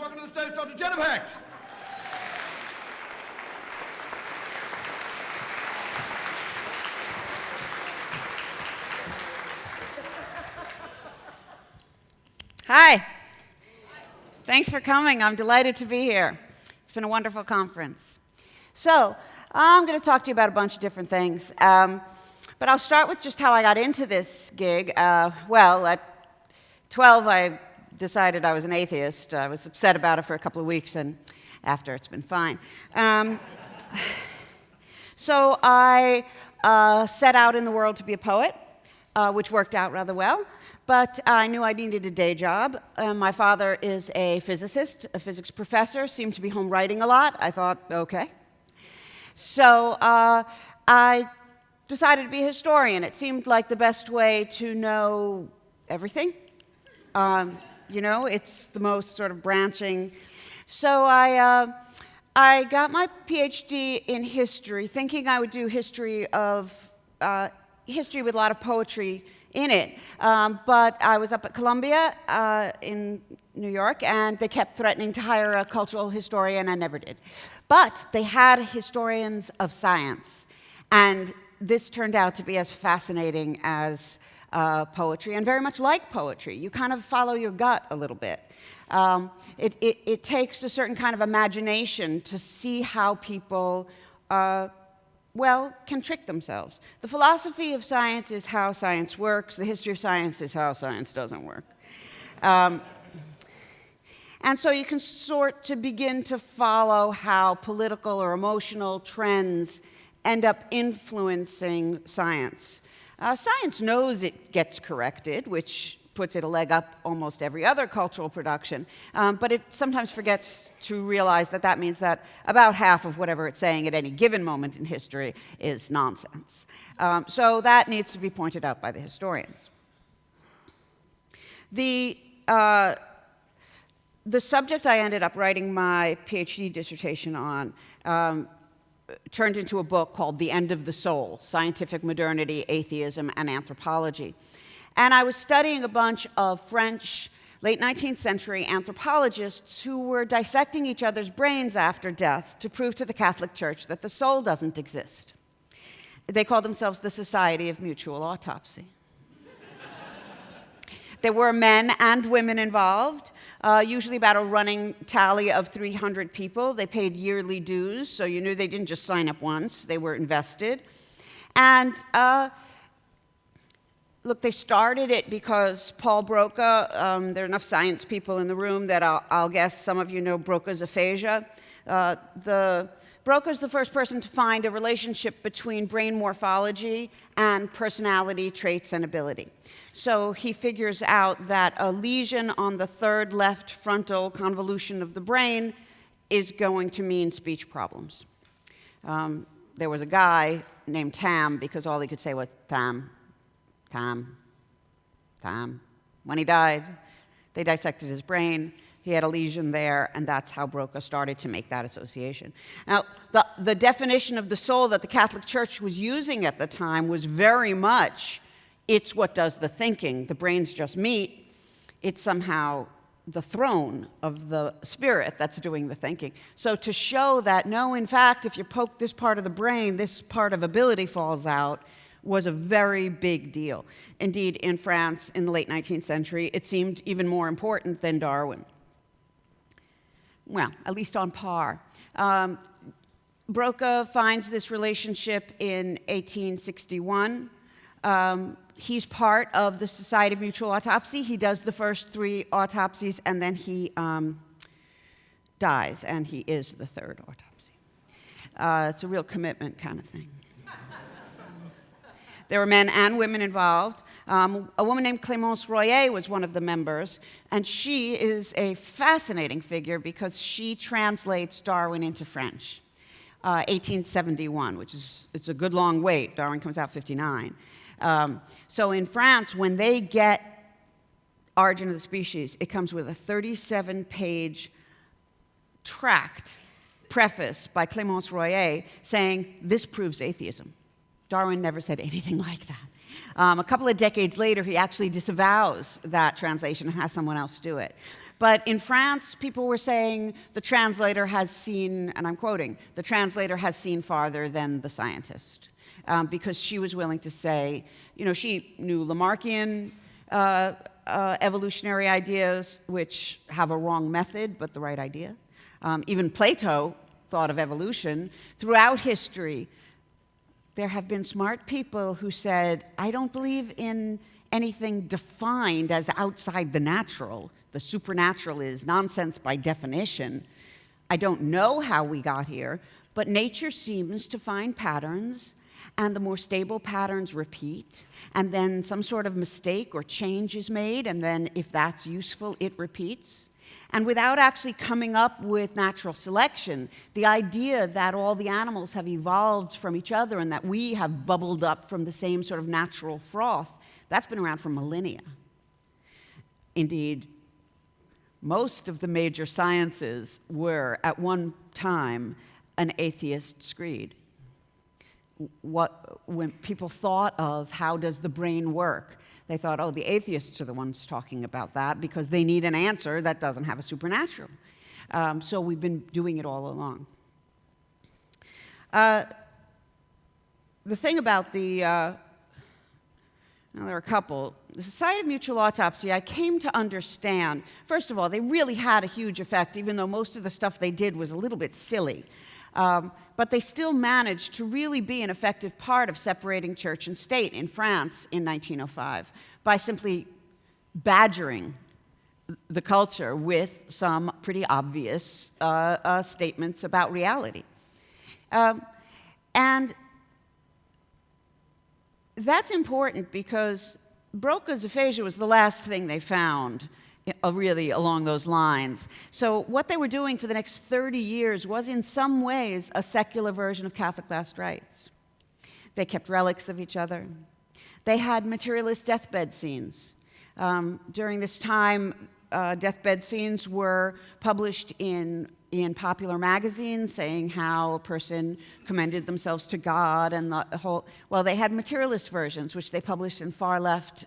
welcome to the stage Dr. Michael Hecht. Hi. Thanks for coming. I'm delighted to be here. It's been a wonderful conference. So, I'm going to talk to you about a bunch of different things. But I'll start with just how I got into this gig. Well, at 12, I decided I was an atheist. I was upset about it for a couple of weeks, and after, it's been fine. So I set out in the world to be a poet, which worked out rather well. But I knew I needed a day job. My father is a physicist, a physics professor, seemed to be home writing a lot. I thought, okay. So I decided to be a historian. It seemed like the best way to know everything. You know, it's the most sort of branching. So I got my PhD in history, thinking I would do history with a lot of poetry in it. But I was up at Columbia in New York, and they kept threatening to hire a cultural historian. I never did. But they had historians of science, and this turned out to be as fascinating as poetry, and very much like poetry. You kind of follow your gut a little bit. It takes a certain kind of imagination to see how people can trick themselves. The philosophy of science is how science works. The history of science is how science doesn't work. And so you can sort to begin to follow how political or emotional trends end up influencing science. Science knows it gets corrected, which puts it a leg up almost every other cultural production, but it sometimes forgets to realize that that means that about half of whatever it's saying at any given moment in history is nonsense. So that needs to be pointed out by the historians. The subject I ended up writing my PhD dissertation on turned into a book called The End of the Soul: Scientific Modernity, Atheism, and Anthropology. And I was studying a bunch of French late 19th century anthropologists who were dissecting each other's brains after death to prove to the Catholic Church that the soul doesn't exist. They called themselves the Society of Mutual Autopsy. There were men and women involved, usually about a running tally of 300 people. They paid yearly dues, so you knew they didn't just sign up once. They were invested. And look, they started it because Paul Broca, there are enough science people in the room that I'll guess some of you know Broca's aphasia. Broca's the first person to find a relationship between brain morphology and personality traits and ability. So he figures out that a lesion on the third left frontal convolution of the brain is going to mean speech problems. There was a guy named Tam, because all he could say was Tam, Tam, Tam. When he died, they dissected his brain. He had a lesion there, and that's how Broca started to make that association. Now, the definition of the soul that the Catholic Church was using at the time was very much, it's what does the thinking. The brains just meet. It's somehow the throne of the spirit that's doing the thinking. So to show that, no, in fact, if you poke this part of the brain, this part of ability falls out, was a very big deal. Indeed, in France, in the late 19th century, it seemed even more important than Darwin. Well, at least on par. Broca finds this relationship in 1861. He's part of the Society of Mutual Autopsy. He does the first 3 autopsies, and then he dies, and he is the 3rd autopsy. It's a real commitment kind of thing. There were men and women involved. A woman named Clémence Royer was one of the members, and she is a fascinating figure because she translates Darwin into French, 1871, which is it's a good long wait. Darwin comes out 59. So in France, when they get Origin of the Species, it comes with a 37-page tract, preface by Clémence Royer saying, this proves atheism. Darwin never said anything like that. A couple of decades later, he actually disavows that translation and has someone else do it. But in France, people were saying the translator has seen, and I'm quoting, the translator has seen farther than the scientist, because she was willing to say, she knew Lamarckian evolutionary ideas, which have a wrong method, but the right idea. Even Plato thought of evolution. Throughout history, there have been smart people who said, I don't believe in anything defined as outside the natural. The supernatural is nonsense by definition. I don't know how we got here, but nature seems to find patterns, and the more stable patterns repeat, and then some sort of mistake or change is made, and then if that's useful, it repeats. And without actually coming up with natural selection, the idea that all the animals have evolved from each other and that we have bubbled up from the same sort of natural froth, that's been around for millennia. Indeed, most of the major sciences were, at one time, an atheist screed. When people thought of how does the brain work, they thought, oh, the atheists are the ones talking about that because they need an answer that doesn't have a supernatural. So we've been doing it all along. The thing about there are a couple. The Society of Mutual Autopsy, I came to understand, first of all, they really had a huge effect, even though most of the stuff they did was a little bit silly. But they still managed to really be an effective part of separating church and state in France in 1905 by simply badgering the culture with some pretty obvious statements about reality. And that's important because Broca's aphasia was the last thing they found really along those lines. So what they were doing for the next 30 years was in some ways a secular version of Catholic last rites. They kept relics of each other. They had materialist deathbed scenes. During this time, deathbed scenes were published in popular magazines saying how a person commended themselves to God and the whole. Well, they had materialist versions, which they published in far left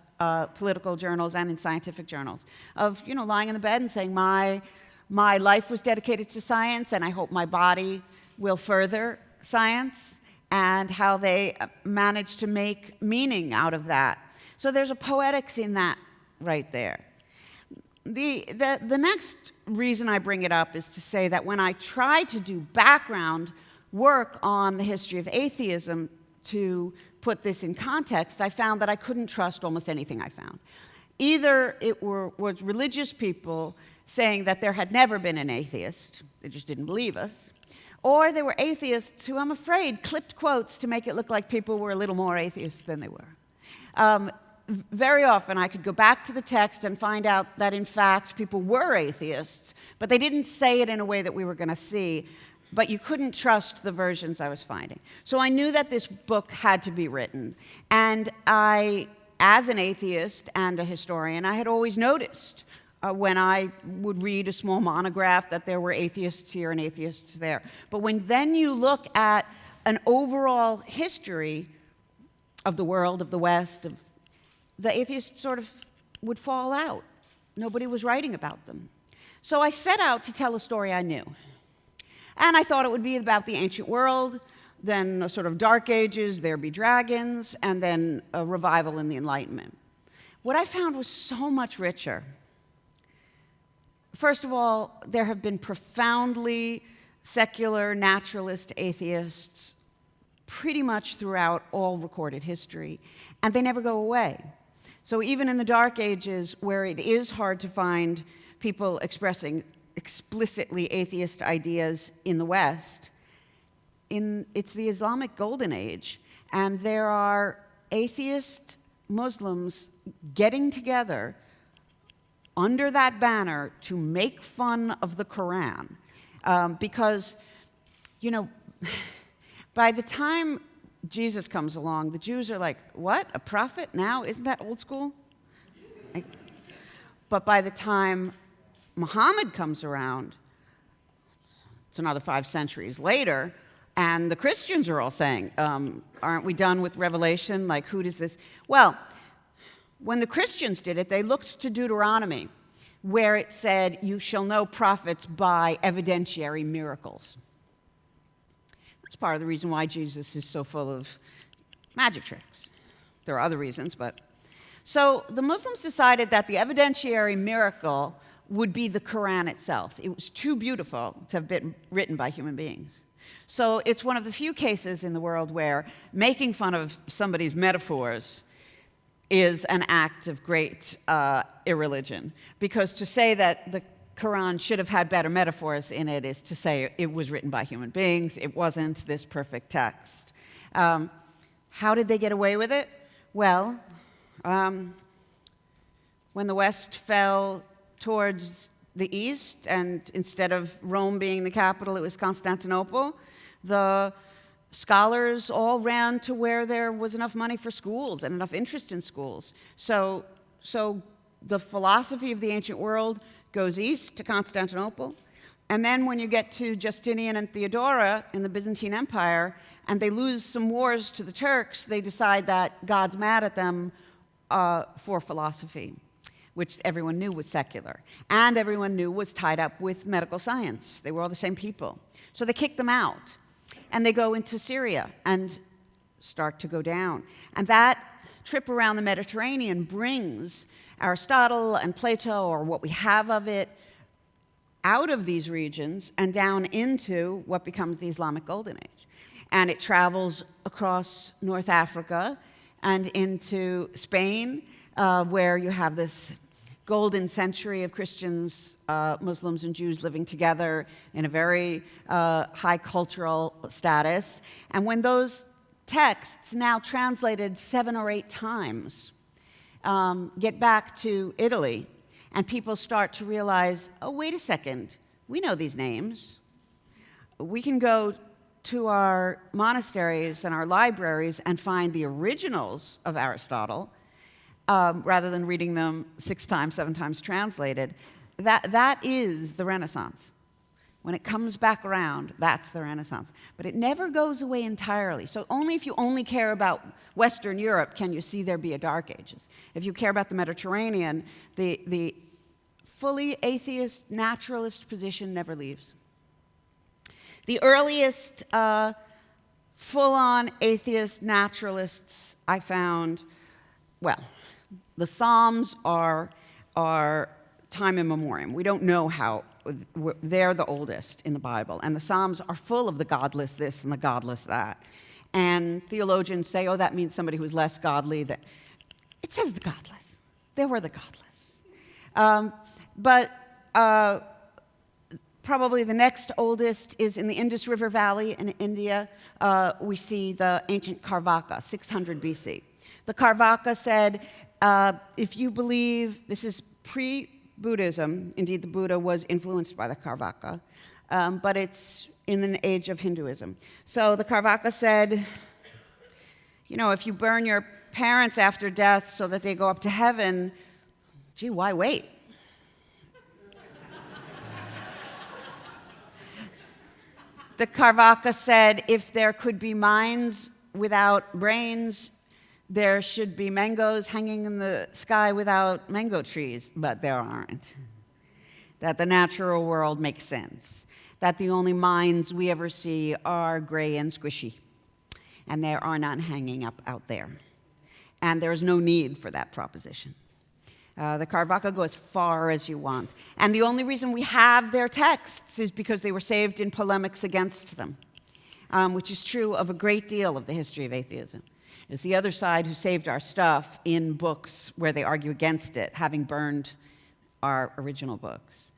political journals and in scientific journals, of lying in the bed and saying, my life was dedicated to science, and I hope my body will further science, and how they managed to make meaning out of that. So there's a poetics in that right there. The next reason I bring it up is to say that when I tried to do background work on the history of atheism to put this in context, I found that I couldn't trust almost anything I found. Either it was religious people saying that there had never been an atheist, they just didn't believe us, or there were atheists who, I'm afraid, clipped quotes to make it look like people were a little more atheist than they were. Very often I could go back to the text and find out that, in fact, people were atheists, but they didn't say it in a way that we were going to see, but you couldn't trust the versions I was finding. So I knew that this book had to be written, and I, as an atheist and a historian, I had always noticed when I would read a small monograph that there were atheists here and atheists there. But when then you look at an overall history of the world, of the West, the atheists sort of would fall out. Nobody was writing about them. So I set out to tell a story I knew. And I thought it would be about the ancient world, then a sort of dark ages, there be dragons, and then a revival in the Enlightenment. What I found was so much richer. First of all, there have been profoundly secular, naturalist atheists pretty much throughout all recorded history, and they never go away. So even in the Dark Ages, where it is hard to find people expressing explicitly atheist ideas in the West, it's the Islamic Golden Age, and there are atheist Muslims getting together under that banner to make fun of the Quran. Because, by the time Jesus comes along, the Jews are like, what, a prophet now? Isn't that old school? But by the time Muhammad comes around, it's another 5 centuries later, And the Christians are all saying, aren't we done with Revelation? Like, who does this? Well, when the Christians did it, they looked to Deuteronomy, where it said, you shall know prophets by evidentiary miracles. That's part of the reason why Jesus is so full of magic tricks. There are other reasons, but... So the Muslims decided that the evidentiary miracle would be the Quran itself. It was too beautiful to have been written by human beings. So it's one of the few cases in the world where making fun of somebody's metaphors is an act of great irreligion. Because to say that the Quran should have had better metaphors in it is to say it was written by human beings. It wasn't this perfect text. How did they get away with it? Well, when the West fell towards the East, and instead of Rome being the capital, it was Constantinople, the scholars all ran to where there was enough money for schools and enough interest in schools. So the philosophy of the ancient world goes east to Constantinople, and then when you get to Justinian and Theodora in the Byzantine Empire, and they lose some wars to the Turks, they decide that God's mad at them for philosophy, which everyone knew was secular, and everyone knew was tied up with medical science. They were all the same people. So they kick them out, and they go into Syria and start to go down. And that trip around the Mediterranean brings Aristotle and Plato, or what we have of it, out of these regions and down into what becomes the Islamic Golden Age. And it travels across North Africa and into Spain, where you have this golden century of Christians, Muslims, and Jews living together in a very high cultural status. And when those texts, now translated 7 or 8 times, get back to Italy, and people start to realize, oh, wait a second, we know these names. We can go to our monasteries and our libraries and find the originals of Aristotle, rather than reading them 6 times, 7 times translated. That is the Renaissance. When it comes back around, that's the Renaissance. But it never goes away entirely. So only if you only care about Western Europe can you see there be a Dark Ages. If you care about the Mediterranean, the fully atheist, naturalist position never leaves. The earliest full-on atheist naturalists I found, well, the Psalms are time immemorial. We don't know how. They're the oldest in the Bible. And the Psalms are full of the godless this and the godless that. And theologians say, oh, that means somebody who's less godly. It says the godless. They were the godless. Probably the next oldest is in the Indus River Valley in India. We see the ancient Carvaka, 600 BC. The Carvaka said, if you believe, this is pre-Buddhism, indeed the Buddha was influenced by the Carvaka, but it's in an age of Hinduism. So the Carvaka said, you know, if you burn your parents after death so that they go up to heaven, gee, why wait? The Carvaka said, if there could be minds without brains, there should be mangoes hanging in the sky without mango trees, but there aren't. That the natural world makes sense. That the only minds we ever see are gray and squishy, and there are none hanging up out there. And there's no need for that proposition. The Carvaka go as far as you want. And the only reason we have their texts is because they were saved in polemics against them, which is true of a great deal of the history of atheism. It's the other side who saved our stuff in books where they argue against it, having burned our original books.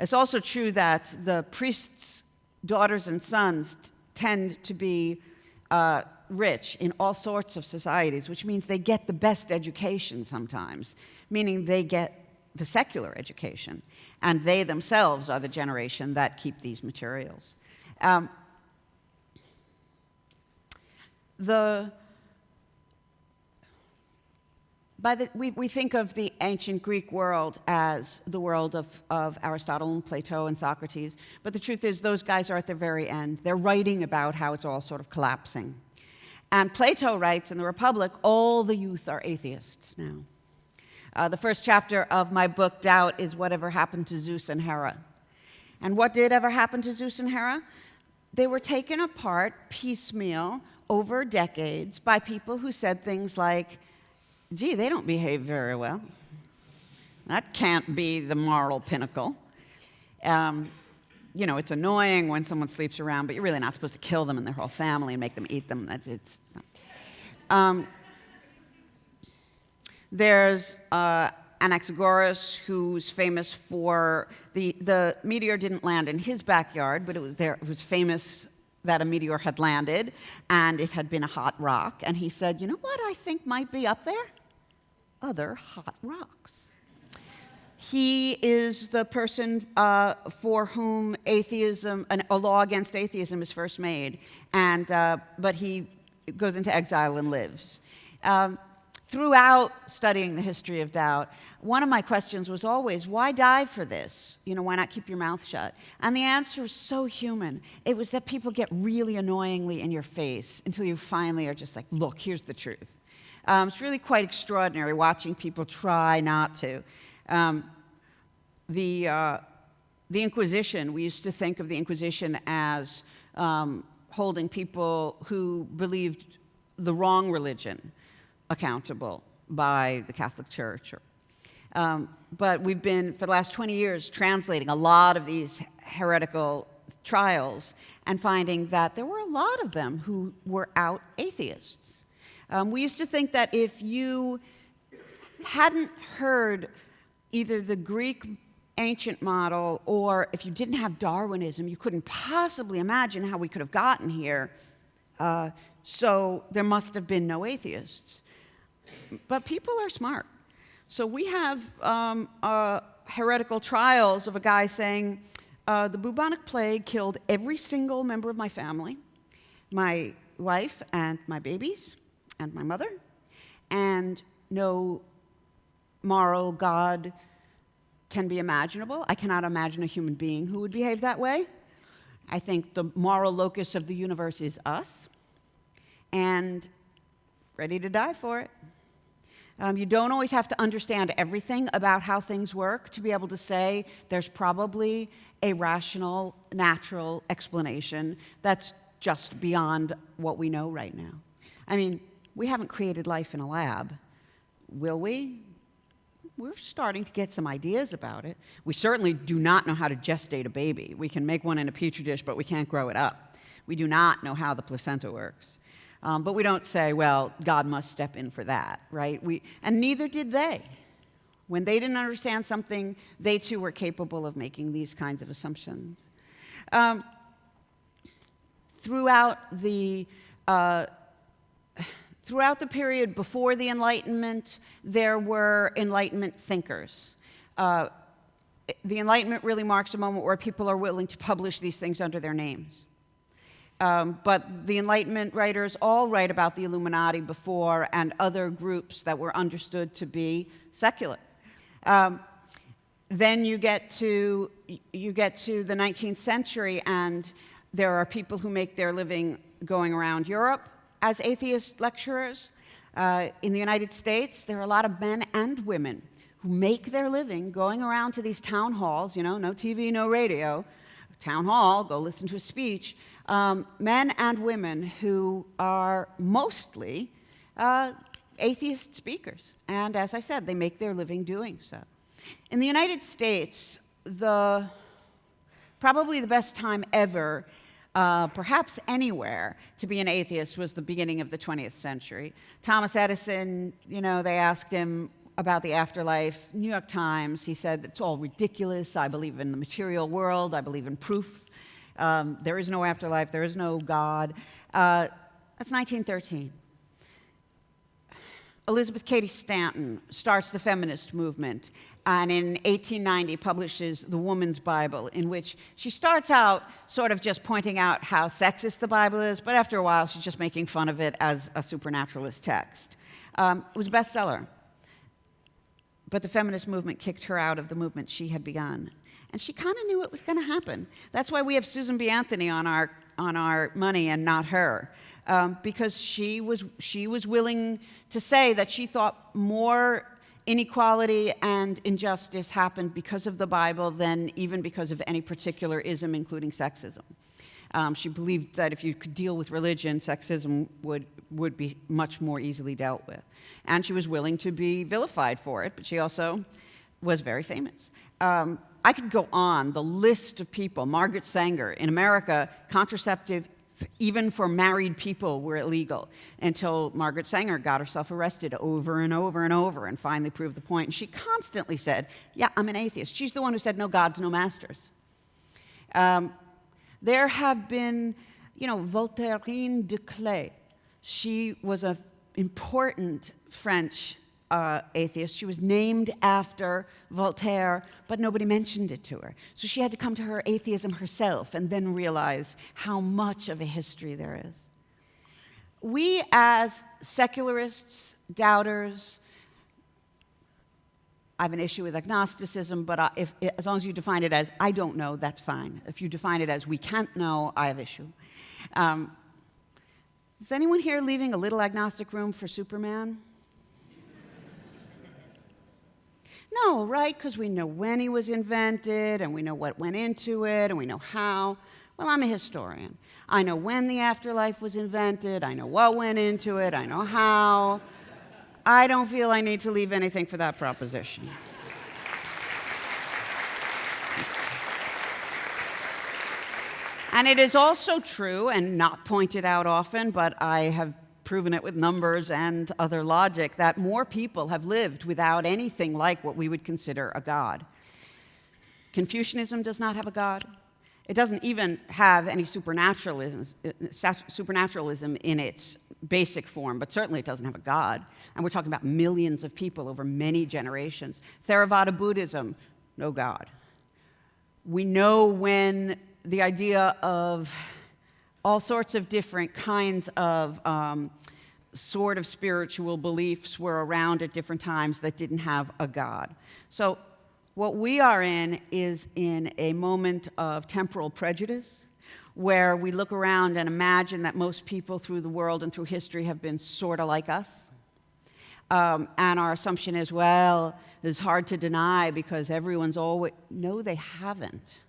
It's also true that the priests' daughters and sons tend to be rich in all sorts of societies, which means they get the best education sometimes, meaning they get the secular education, and they themselves are the generation that keep these materials. We think of the ancient Greek world as the world of Aristotle and Plato and Socrates, but the truth is those guys are at their very end. They're writing about how it's all sort of collapsing. And Plato writes in the Republic, all the youth are atheists now. The first chapter of my book, Doubt, is whatever happened to Zeus and Hera. And what did ever happen to Zeus and Hera? They were taken apart piecemeal over decades by people who said things like, gee, they don't behave very well. That can't be the moral pinnacle. It's annoying when someone sleeps around, but you're really not supposed to kill them and their whole family and make them eat them. There's Anaxagoras, who's famous for the meteor didn't land in his backyard, but it was famous that a meteor had landed, and it had been a hot rock. And he said, you know what I think might be up there? Other hot rocks. He is the person for whom atheism, a law against atheism is first made, but he goes into exile and lives. Throughout studying the history of doubt, one of my questions was always, why die for this? Why not keep your mouth shut? And the answer is so human. It was that people get really annoyingly in your face until you finally are just like, look, here's the truth. It's really quite extraordinary watching people try not to. The Inquisition, we used to think of the Inquisition as holding people who believed the wrong religion accountable by the Catholic Church. But we've been, for the last 20 years, translating a lot of these heretical trials and finding that there were a lot of them who were out atheists. We used to think that if you hadn't heard either the Greek ancient model or if you didn't have Darwinism, you couldn't possibly imagine how we could have gotten here. So there must have been no atheists. But people are smart. So we have heretical trials of a guy saying, the bubonic plague killed every single member of my family, my wife and my babies and my mother, and no moral God can be imaginable. I cannot imagine a human being who would behave that way. I think the moral locus of the universe is us, and ready to die for it. You don't always have to understand everything about how things work to be able to say there's probably a rational, natural explanation that's just beyond what we know right now. I mean, we haven't created life in a lab. Will we? We're starting to get some ideas about it. We certainly do not know how to gestate a baby. We can make one in a petri dish, but we can't grow it up. We do not know how the placenta works. But we don't say, well, God must step in for that, right? And neither did they. When they didn't understand something, they too were capable of making these kinds of assumptions. Throughout the period before the Enlightenment, there were Enlightenment thinkers. The Enlightenment really marks a moment where people are willing to publish these things under their names. But the Enlightenment writers all write about the Illuminati before and other groups that were understood to be secular. Then you get to the 19th century, and there are people who make their living going around Europe as atheist lecturers. In the United States, there are a lot of men and women who make their living going around to these town halls, no TV, no radio, town hall, go listen to a speech, men and women who are mostly atheist speakers. And as I said, they make their living doing so. In the United States, probably the best time ever, perhaps anywhere, to be an atheist was the beginning of the 20th century. Thomas Edison, they asked him about the afterlife. New York Times, he said, it's all ridiculous. I believe in the material world. I believe in proof. There is no afterlife. There is no God. That's 1913. Elizabeth Cady Stanton starts the feminist movement, and in 1890 publishes The Woman's Bible, in which she starts out sort of just pointing out how sexist the Bible is, but after a while she's just making fun of it as a supernaturalist text. It was a bestseller. But the feminist movement kicked her out of the movement she had begun. And she kind of knew it was going to happen. That's why we have Susan B. Anthony on our money and not her, because she was willing to say that she thought more inequality and injustice happened because of the Bible than even because of any particular ism, including sexism. She believed that if you could deal with religion, sexism would be much more easily dealt with. And she was willing to be vilified for it, but she also was very famous. I could go on, the list of people. Margaret Sanger. In America, contraceptive, even for married people, were illegal until Margaret Sanger got herself arrested over and over and over and finally proved the point. And she constantly said, yeah, I'm an atheist. She's the one who said, no gods, no masters. There have been, Voltairine de Cleyre. She was an important French atheist. She was named after Voltaire, but nobody mentioned it to her. So she had to come to her atheism herself and then realize how much of a history there is. We as secularists, doubters, I have an issue with agnosticism, but as long as you define it as I don't know, that's fine. If you define it as we can't know, I have issue. Is anyone here leaving a little agnostic room for Superman? No, right? Because we know when he was invented, and we know what went into it, and we know how. Well, I'm a historian. I know when the afterlife was invented, I know what went into it, I know how. I don't feel I need to leave anything for that proposition. And it is also true, and not pointed out often, but I have proven it with numbers and other logic, that more people have lived without anything like what we would consider a god. Confucianism does not have a god. It doesn't even have any supernaturalism in its basic form, but certainly it doesn't have a god. And we're talking about millions of people over many generations. Theravada Buddhism, no god. We know when the idea of all sorts of different kinds of sort of spiritual beliefs were around at different times that didn't have a god. So what we are in is in a moment of temporal prejudice, where we look around and imagine that most people through the world and through history have been sort of like us. And our assumption is, well, it's hard to deny because everyone's always... No, they haven't.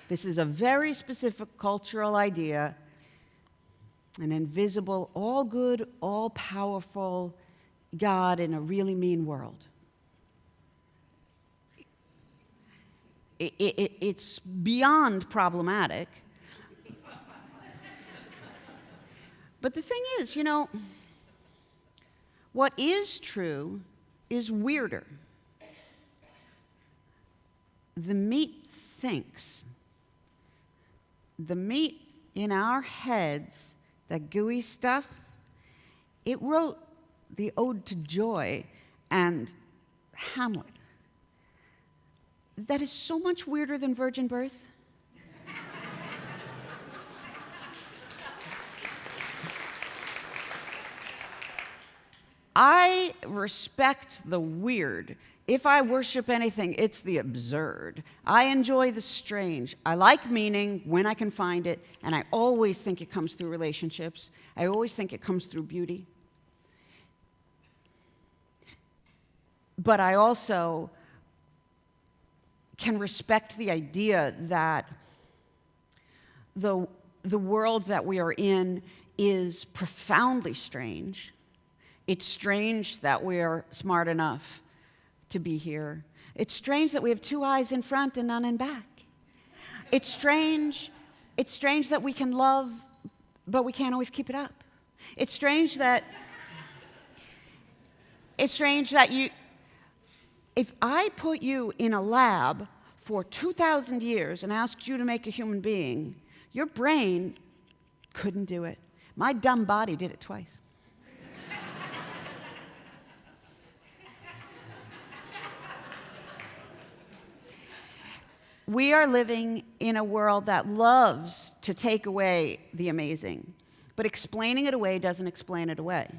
This is a very specific cultural idea, an invisible, all-good, all-powerful God in a really mean world. It's beyond problematic. But the thing is, what is true is weirder. The meat thinks. The meat in our heads, that gooey stuff, it wrote the Ode to Joy and Hamlet. That is so much weirder than virgin birth. I respect the weird. If I worship anything, it's the absurd. I enjoy the strange. I like meaning when I can find it, and I always think it comes through relationships. I always think it comes through beauty. But I also can respect the idea that the world that we are in is profoundly strange. It's strange that we are smart enough to be here. It's strange that we have two eyes in front and none in back. It's strange that we can love, but we can't always keep it up. It's strange that if I put you in a lab for 2,000 years and asked you to make a human being, your brain couldn't do it. My dumb body did it twice. We are living in a world that loves to take away the amazing, but explaining it away doesn't explain it away.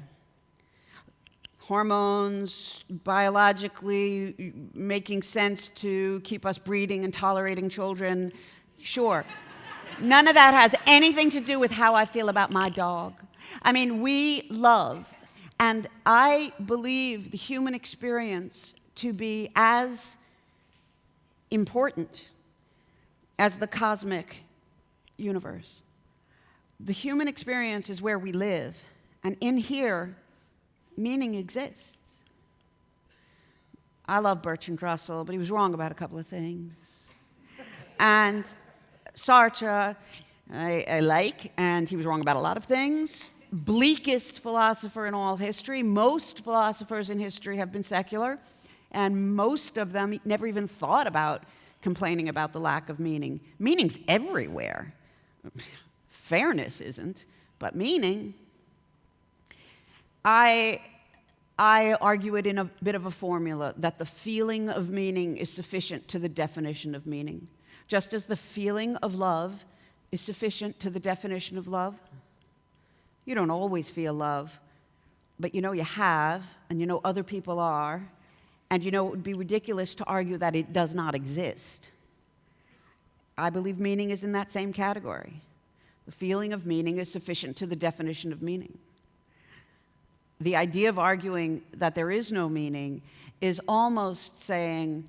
hormones biologically making sense to keep us breeding and tolerating children. Sure. None of that has anything to do with how I feel about my dog. I mean, we love, and I believe the human experience to be as important as the cosmic universe. The human experience is where we live, and in here, meaning exists. I love Bertrand Russell, but he was wrong about a couple of things. And Sartre, I like, and he was wrong about a lot of things. Bleakest philosopher in all history. Most philosophers in history have been secular, and most of them never even thought about complaining about the lack of meaning. Meaning's everywhere. Fairness isn't, but meaning. I argue it in a bit of a formula that the feeling of meaning is sufficient to the definition of meaning, just as the feeling of love is sufficient to the definition of love. You don't always feel love, but you know you have, and you know other people are, and you know it would be ridiculous to argue that it does not exist. I believe meaning is in that same category. The feeling of meaning is sufficient to the definition of meaning. The idea of arguing that there is no meaning is almost saying,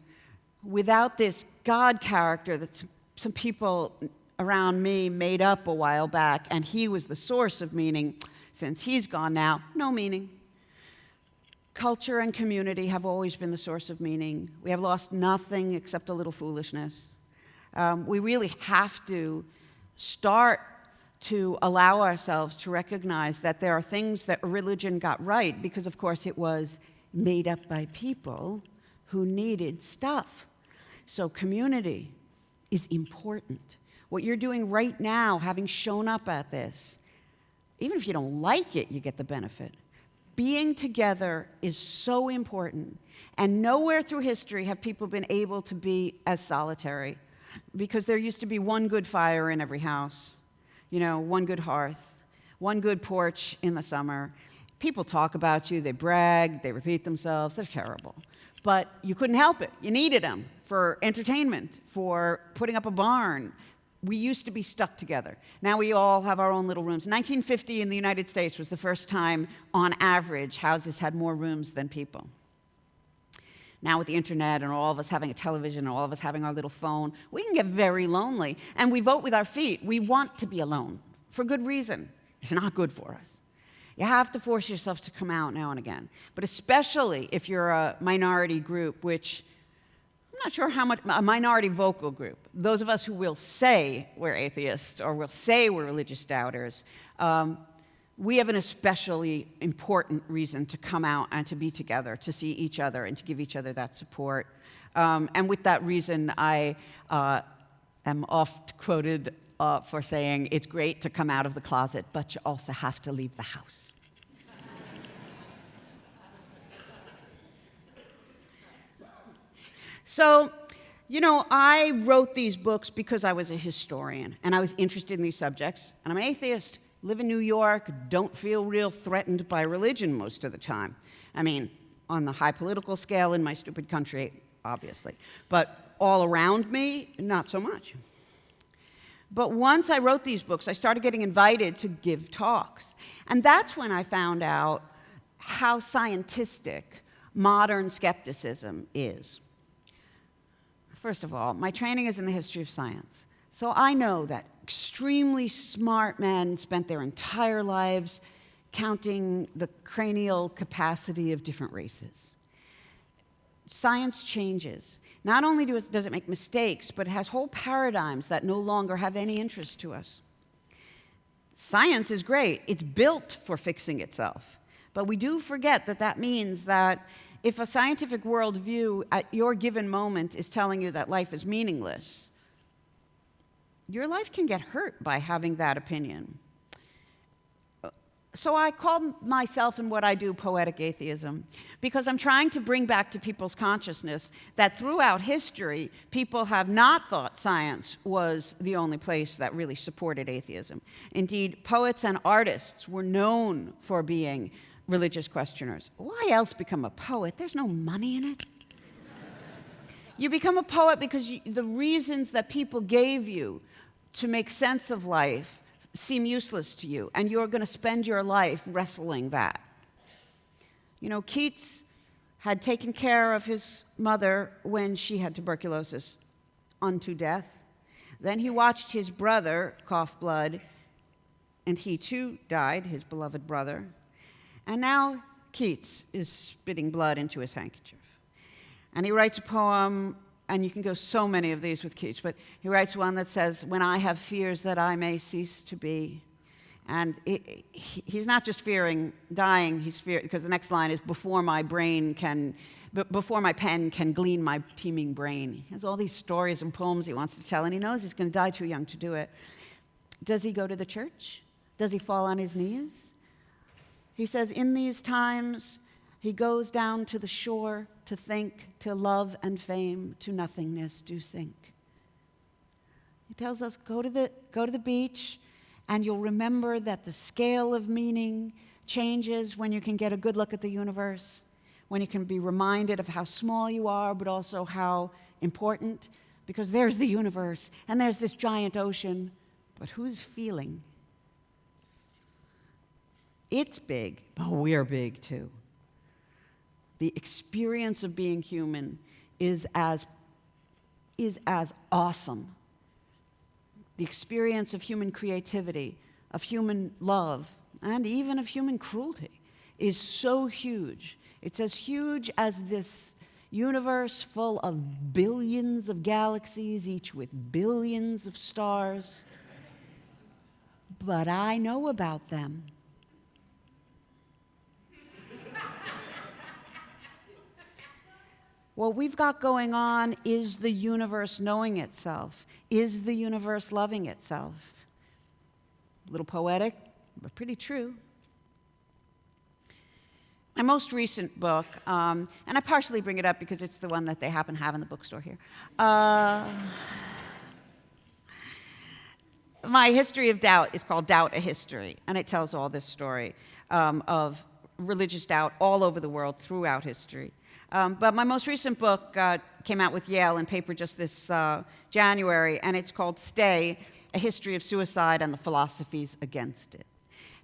without this God character that some people around me made up a while back, and he was the source of meaning, since he's gone now, no meaning. Culture and community have always been the source of meaning. We have lost nothing except a little foolishness. We really have to start to allow ourselves to recognize that there are things that religion got right because, of course, it was made up by people who needed stuff. So community is important. What you're doing right now, having shown up at this, even if you don't like it, you get the benefit. Being together is so important. And nowhere through history have people been able to be as solitary, because there used to be one good fire in every house. You know, one good hearth, one good porch in the summer. People talk about you, they brag, they repeat themselves, they're terrible. But you couldn't help it. You needed them for entertainment, for putting up a barn. We used to be stuck together. Now we all have our own little rooms. 1950 in the United States was the first time, on average, houses had more rooms than people. Now with the internet and all of us having a television and all of us having our little phone, we can get very lonely. And we vote with our feet. We want to be alone, for good reason. It's not good for us. You have to force yourself to come out now and again. But especially if you're a minority group, which I'm not sure how much, a minority vocal group. Those of us who will say we're atheists or will say we're religious doubters, we have an especially important reason to come out and to be together, to see each other and to give each other that support. And with that reason, I am oft quoted for saying, it's great to come out of the closet, but you also have to leave the house. So, you know, I wrote these books because I was a historian, and I was interested in these subjects, and I'm an atheist. Live in New York, don't feel real threatened by religion most of the time. I mean, on the high political scale in my stupid country, obviously. But all around me, not so much. But once I wrote these books, I started getting invited to give talks. And that's when I found out how scientistic modern skepticism is. First of all, my training is in the history of science. So I know that extremely smart men spent their entire lives counting the cranial capacity of different races. Science changes. Not only does it make mistakes, but it has whole paradigms that no longer have any interest to us. Science is great. It's built for fixing itself. But we do forget that that means that if a scientific worldview at your given moment is telling you that life is meaningless, your life can get hurt by having that opinion. So I call myself and what I do poetic atheism, because I'm trying to bring back to people's consciousness that throughout history, people have not thought science was the only place that really supported atheism. Indeed, poets and artists were known for being religious questioners. Why else become a poet? There's no money in it. You become a poet because the reasons that people gave you to make sense of life seem useless to you, and you're going to spend your life wrestling that. You know, Keats had taken care of his mother when she had tuberculosis unto death. Then he watched his brother cough blood, and he too died, his beloved brother. And now Keats is spitting blood into his handkerchief. And he writes a poem, and you can go so many of these with Keats, but he writes one that says, "When I have fears that I may cease to be." And he's not just fearing dying, he's fearing, because the next line is, before my pen can glean my teeming brain. He has all these stories and poems he wants to tell, and he knows he's going to die too young to do it. Does he go to the church? Does he fall on his knees? He says, in these times, he goes down to the shore to think, to love and fame, to nothingness do sink. He tells us, go to the beach, and you'll remember that the scale of meaning changes when you can get a good look at the universe, when you can be reminded of how small you are, but also how important, because there's the universe, and there's this giant ocean, but who's feeling? It's big, but we're big too. The experience of being human is as awesome. The experience of human creativity, of human love, and even of human cruelty is so huge. It's as huge as this universe full of billions of galaxies, each with billions of stars. But I know about them. What we've got going on is the universe knowing itself, is the universe loving itself. A little poetic, but pretty true. My most recent book, and I partially bring it up because it's the one that they happen to have in the bookstore here. My history of doubt is called Doubt, a History, and it tells all this story of religious doubt all over the world throughout history. But my most recent book came out with Yale in paper just this January, and it's called Stay, A History of Suicide and the Philosophies Against It.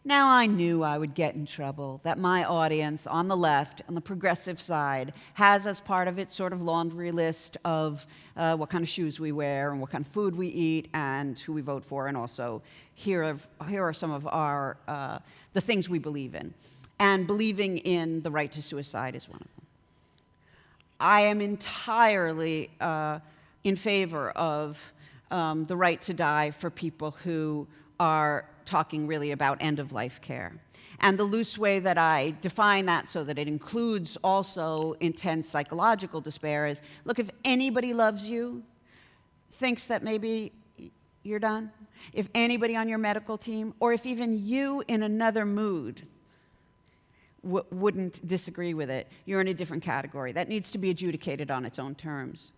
Now, I knew I would get in trouble, that my audience on the left, on the progressive side, has as part of its sort of laundry list of what kind of shoes we wear and what kind of food we eat and who we vote for, and also here are some of our the things we believe in. And believing in the right to suicide is one of them. I am entirely in favor of the right to die for people who are talking really about end-of-life care. And the loose way that I define that so that it includes also intense psychological despair is, look, if anybody loves you, thinks that maybe you're done, if anybody on your medical team, or if even you in another mood wouldn't disagree with it, you're in a different category. That needs to be adjudicated on its own terms.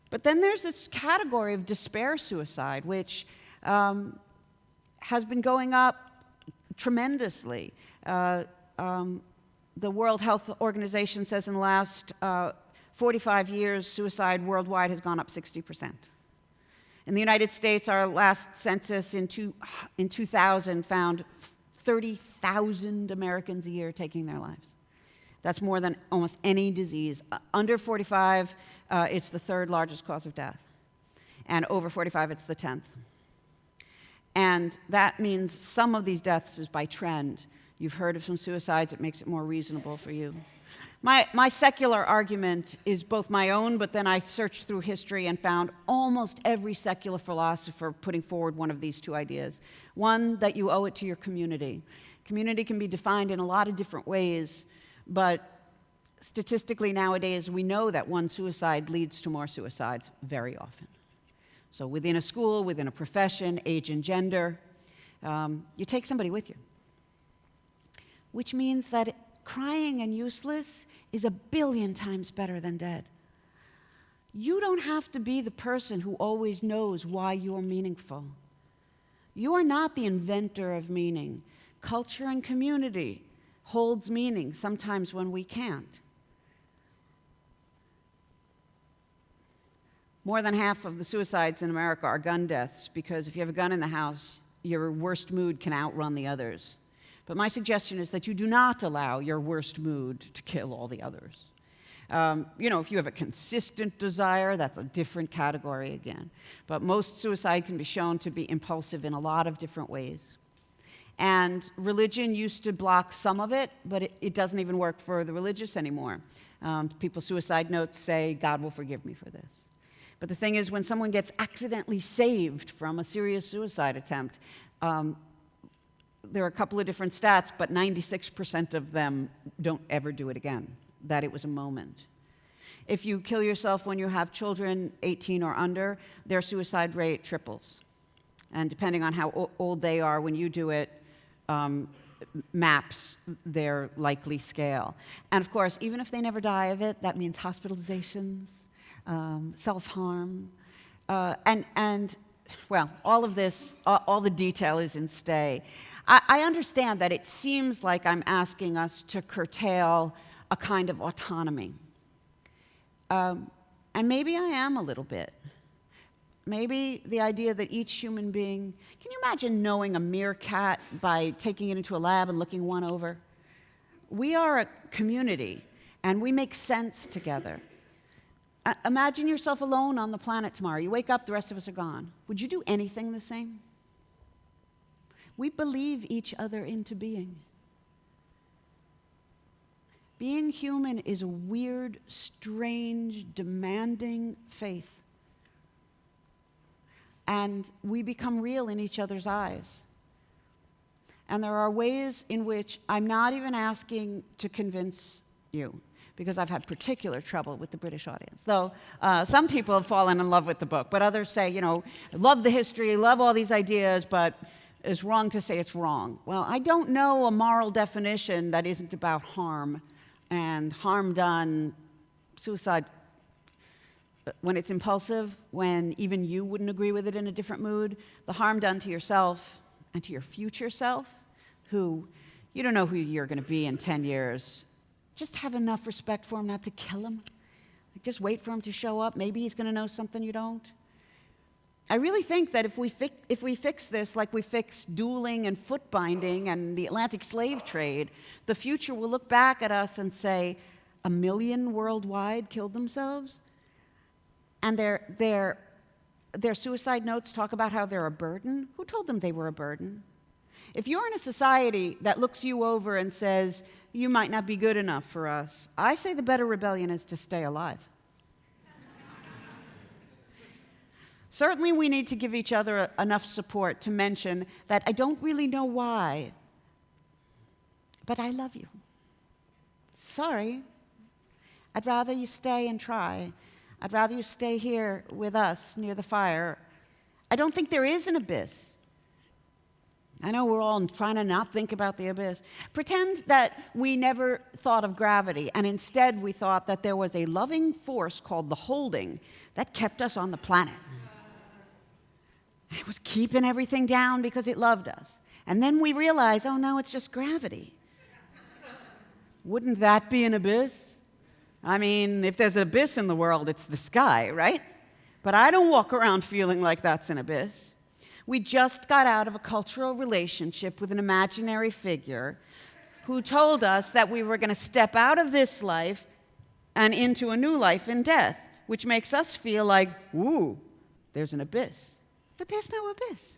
But then there's this category of despair suicide, which has been going up tremendously. The World Health Organization says in the last 45 years, suicide worldwide has gone up 60%. In the United States, our last census in 2000 found 30,000 Americans a year taking their lives. That's more than almost any disease. Under 45, it's the third largest cause of death. And over 45, it's the 10th. And that means some of these deaths is by trend. You've heard of some suicides, it makes it more reasonable for you. My secular argument is both my own, but then I searched through history and found almost every secular philosopher putting forward one of these two ideas. One, that you owe it to your community. Community can be defined in a lot of different ways, but statistically nowadays we know that one suicide leads to more suicides very often. So within a school, within a profession, age and gender, you take somebody with you. Which means that crying and useless is 1 billion times better than dead. You don't have to be the person who always knows why you're meaningful. You are not the inventor of meaning. Culture and community holds meaning sometimes when we can't. More than half of the suicides in America are gun deaths because if you have a gun in the house, your worst mood can outrun the others. But my suggestion is that you do not allow your worst mood to kill all the others. If you have a consistent desire, that's a different category again. But most suicide can be shown to be impulsive in a lot of different ways. And religion used to block some of it, but it doesn't even work for the religious anymore. People's suicide notes say, God will forgive me for this. But the thing is, when someone gets accidentally saved from a serious suicide attempt, there are a couple of different stats, but 96% of them don't ever do it again, that it was a moment. If you kill yourself when you have children 18 or under, their suicide rate triples. And depending on how old they are when you do it, maps their likely scale. And of course, even if they never die of it, that means hospitalizations, self-harm, and all of this, all the detail is in stay. I understand that it seems like I'm asking us to curtail a kind of autonomy. And maybe I am a little bit. Maybe the idea that each human being, can you imagine knowing a meerkat by taking it into a lab and looking one over? We are a community, and we make sense together. Imagine yourself alone on the planet tomorrow. You wake up, the rest of us are gone. Would you do anything the same? We believe each other into being. Being human is a weird, strange, demanding faith. And we become real in each other's eyes. And there are ways in which I'm not even asking to convince you, because I've had particular trouble with the British audience. Though some people have fallen in love with the book, but others say, love the history, love all these ideas, but it's wrong to say it's wrong. Well, I don't know a moral definition that isn't about harm, and harm done, suicide, when it's impulsive, when even you wouldn't agree with it in a different mood, the harm done to yourself and to your future self, who you don't know who you're going to be in 10 years. Just have enough respect for him not to kill him. Just wait for him to show up. Maybe he's going to know something you don't. I really think that if we fix this like we fixed dueling and foot binding and the Atlantic slave trade, the future will look back at us and say, 1 million worldwide killed themselves? And their suicide notes talk about how they're a burden. Who told them they were a burden? If you're in a society that looks you over and says, you might not be good enough for us, I say the better rebellion is to stay alive. Certainly we need to give each other enough support to mention that I don't really know why, but I love you. Sorry. I'd rather you stay and try. I'd rather you stay here with us near the fire. I don't think there is an abyss. I know we're all trying to not think about the abyss. Pretend that we never thought of gravity, and instead we thought that there was a loving force called the holding that kept us on the planet. It was keeping everything down because it loved us. And then we realized, oh no, it's just gravity. Wouldn't that be an abyss? I mean, if there's an abyss in the world, it's the sky, right? But I don't walk around feeling like that's an abyss. We just got out of a cultural relationship with an imaginary figure who told us that we were going to step out of this life and into a new life in death, which makes us feel like, ooh, there's an abyss. But there's no abyss.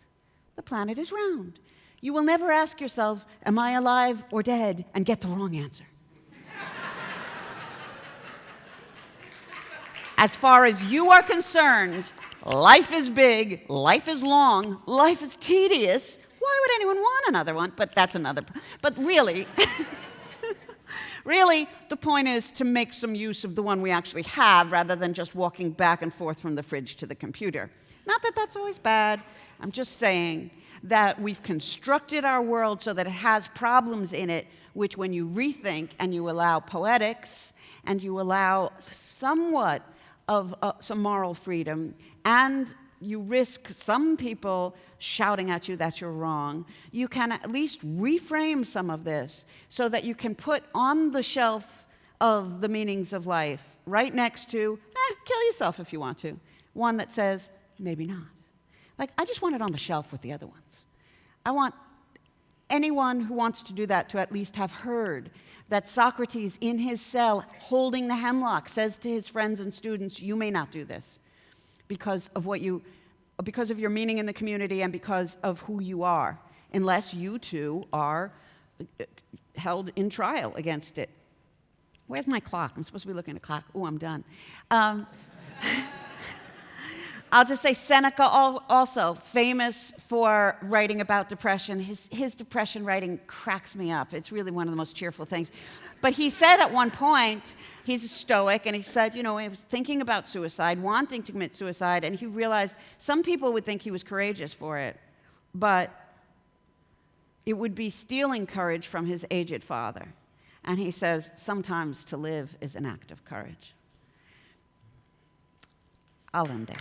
The planet is round. You will never ask yourself, am I alive or dead, and get the wrong answer. As far as you are concerned, life is big, life is long, life is tedious. Why would anyone want another one? But that's another. But really, really, the point is to make some use of the one we actually have rather than just walking back and forth from the fridge to the computer. Not that that's always bad. I'm just saying that we've constructed our world so that it has problems in it, which when you rethink and you allow poetics and you allow somewhat of some moral freedom and you risk some people shouting at you that you're wrong. You can at least reframe some of this so that you can put on the shelf of the meanings of life, right next to, kill yourself if you want to, one that says, maybe not. Like, I just want it on the shelf with the other ones. I want anyone who wants to do that to at least have heard that Socrates, in his cell, holding the hemlock, says to his friends and students, you may not do this because of your meaning in the community and because of who you are, unless you too are held in trial against it. Where's my clock? I'm supposed to be looking at a clock. Oh, I'm done. I'll just say Seneca also famous for writing about depression. His depression writing cracks me up. It's really one of the most cheerful things. But he said at one point, he's a Stoic, and he said, he was thinking about suicide, wanting to commit suicide, and he realized some people would think he was courageous for it, but it would be stealing courage from his aged father. And he says, sometimes to live is an act of courage. I'll end there.